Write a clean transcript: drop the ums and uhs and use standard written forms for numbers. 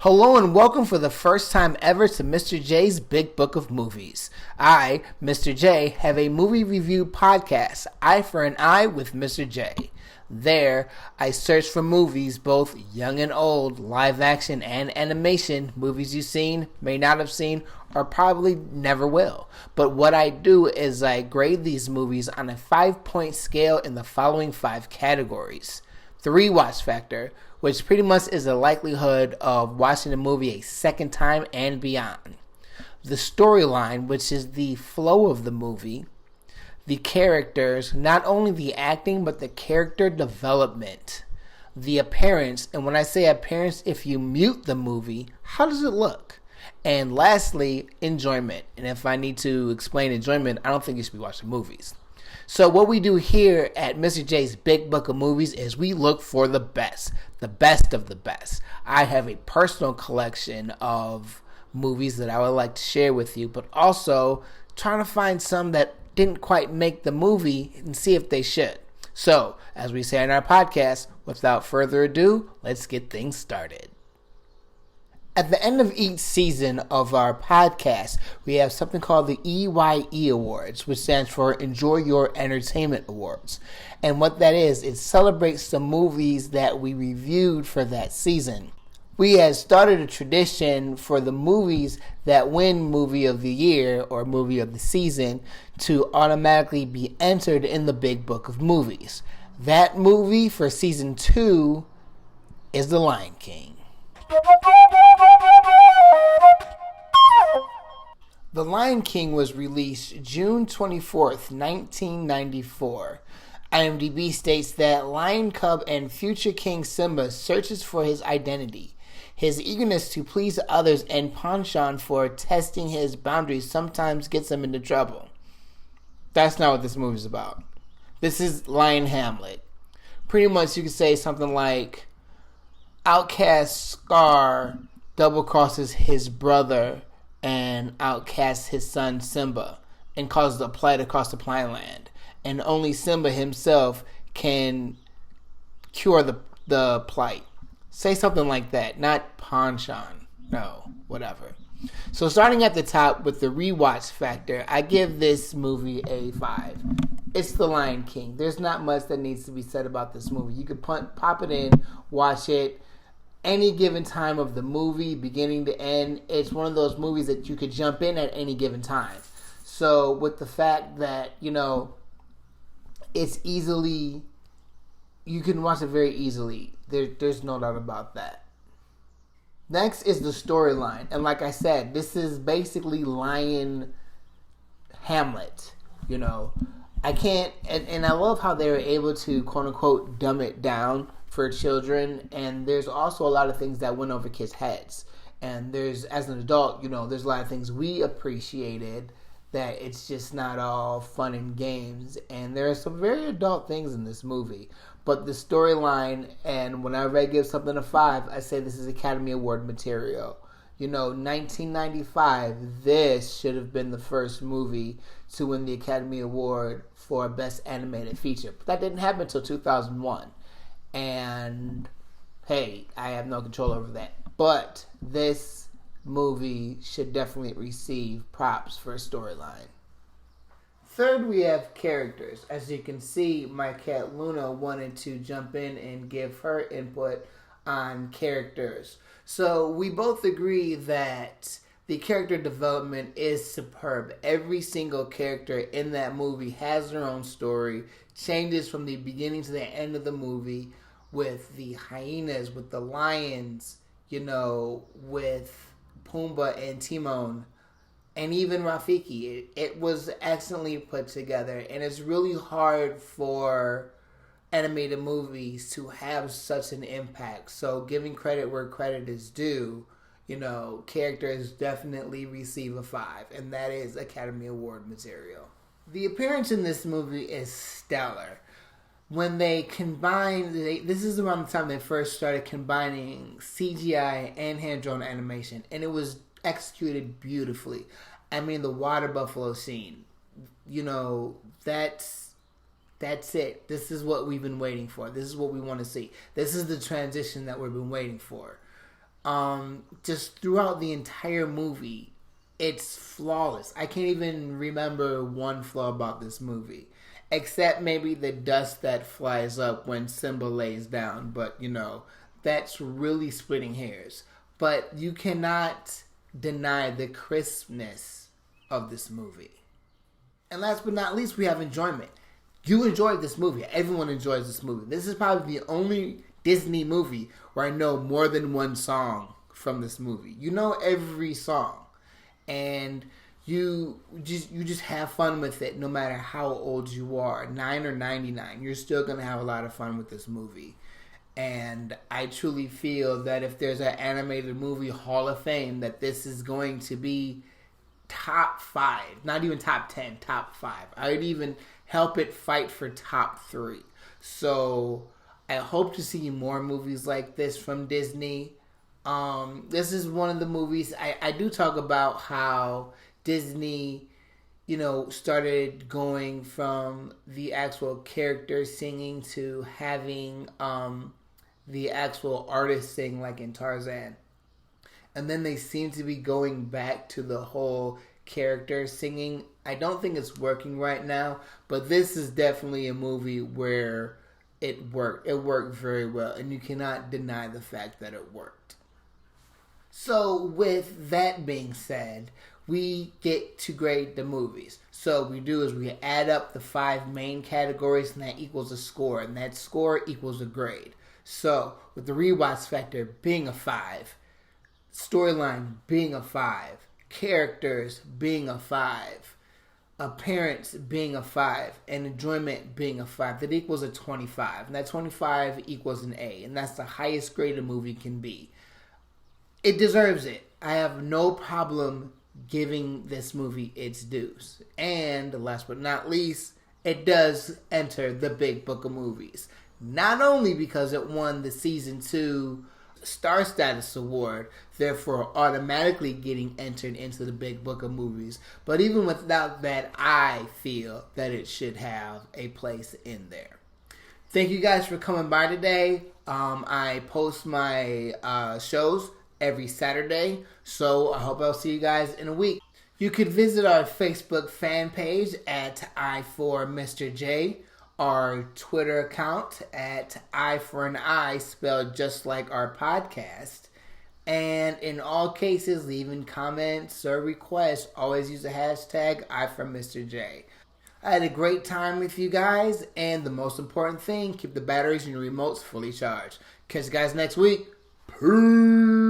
Hello and welcome for the first time ever to Mr. J's Big Book of Movies. I, Mr. J, have a movie review podcast, Eye for an Eye with Mr. J. There, I search for movies, both young and old, live action and animation, movies you've seen, may not have seen, or probably never will. But what I do is I grade these movies on a 5-point scale in the following 5 categories. The rewatch factor, which pretty much is the likelihood of watching a movie a second time and beyond. The storyline, which is the flow of the movie. The characters, not only the acting, but the character development. The appearance, and when I say appearance, if you mute the movie, how does it look? And lastly, enjoyment. And if I need to explain enjoyment, I don't think you should be watching movies. So what we do here at Mr. J's Big Book of Movies is we look for the best of the best. I have a personal collection of movies that I would like to share with you, but also trying to find some that didn't quite make the movie and see if they should. So, as we say in our podcast, without further ado, let's get things started. At the end of each season of our podcast, we have something called the E.Y.E. Awards, which stands for Enjoy Your Entertainment Awards. And what that is, it celebrates the movies that we reviewed for that season. We have started a tradition for the movies that win Movie of the Year or Movie of the Season to automatically be entered in the Big Book of Movies. That movie for Season 2 is The Lion King. The Lion King was released June 24th, 1994. IMDb states that lion cub and future King Simba searches for his identity. His eagerness to please others and penchant for testing his boundaries sometimes gets him into trouble. That's not what this movie's about. This is Lion Hamlet. Pretty much you could say something like outcast Scar double-crosses his brother and outcasts his son Simba and causes a plight across the Plineland. And only Simba himself can cure the plight. Say something like that, not Panshan. No, whatever. So starting at the top with the rewatch factor, I give this movie a 5. It's The Lion King. There's not much that needs to be said about this movie. You could pop it in, watch it, any given time of the movie, beginning to end. It's one of those movies that you could jump in at any given time. So with the fact that, it's easily, you can watch it very easily. There's no doubt about that. Next is the storyline. And like I said, this is basically Lion Hamlet. I can't, and I love how they were able to, quote unquote, dumb it down for children. And there's also a lot of things that went over kids' heads. And there's, as an adult, there's a lot of things we appreciated that it's just not all fun and games. And there are some very adult things in this movie. But the storyline, and whenever I give something a 5, I say this is Academy Award material. 1995, this should have been the first movie to win the Academy Award for Best Animated Feature. But that didn't happen until 2001. And, hey, I have no control over that. But this movie should definitely receive props for a storyline. Third, we have characters. As you can see, my cat Luna wanted to jump in and give her input on characters. So we both agree that the character development is superb. Every single character in that movie has their own story, changes from the beginning to the end of the movie, with the hyenas, with the lions, with Pumbaa and Timon, and even Rafiki. It was excellently put together, and it's really hard for animated movies to have such an impact. So giving credit where credit is due, characters definitely receive a 5, and that is Academy Award material. The appearance in this movie is stellar. When they combine, this is around the time they first started combining CGI and hand-drawn animation, and it was executed beautifully. I mean, the water buffalo scene, that's it. This is what we've been waiting for. This is what we want to see. This is the transition that we've been waiting for. just throughout the entire movie, it's flawless. I can't even remember one flaw about this movie, except maybe the dust that flies up when Simba lays down. But that's really splitting hairs. But you cannot deny the crispness of this movie. And last but not least, we have enjoyment. You enjoyed this movie. Everyone enjoys this movie. This is probably the only Disney movie where I know more than one song from this movie. You know every song. And you just have fun with it no matter how old you are. 9 or 99. You're still going to have a lot of fun with this movie. And I truly feel that if there's an animated movie Hall of Fame, that this is going to be top 5. Not even top 10, top 5. I would even help it fight for top 3. So I hope to see more movies like this from Disney. This is one of the movies I do talk about how Disney, started going from the actual characters singing to having the actual artist sing, like in Tarzan. And then they seem to be going back to the whole character singing. I don't think it's working right now, but this is definitely a movie where it worked. It worked very well, and you cannot deny the fact that it worked. So with that being said, we get to grade the movies. So what we do is we add up the 5 main categories, and that equals a score, and that score equals a grade. So with the rewatch factor being a 5, storyline being a 5, characters being a 5, appearance being a 5, and enjoyment being a 5, that equals a 25. And that 25 equals an A, and that's the highest grade a movie can be. It deserves it. I have no problem giving this movie its dues. And last but not least, it does enter the Big Book of Movies. Not only because it won the Season 2 Star Status Award, therefore automatically getting entered into the Big Book of Movies, but even without that, I feel that it should have a place in there. Thank you guys for coming by today. I post my shows every Saturday, so I hope I'll see you guys in a week. You could visit our Facebook fan page at EyeForMrJ, our Twitter account at EyeForMrJ, spelled just like our podcast. And in all cases, leaving comments or requests, always use the hashtag EyeForMrJ. I had a great time with you guys, and the most important thing, keep the batteries in your remotes fully charged. Catch you guys next week. Peace!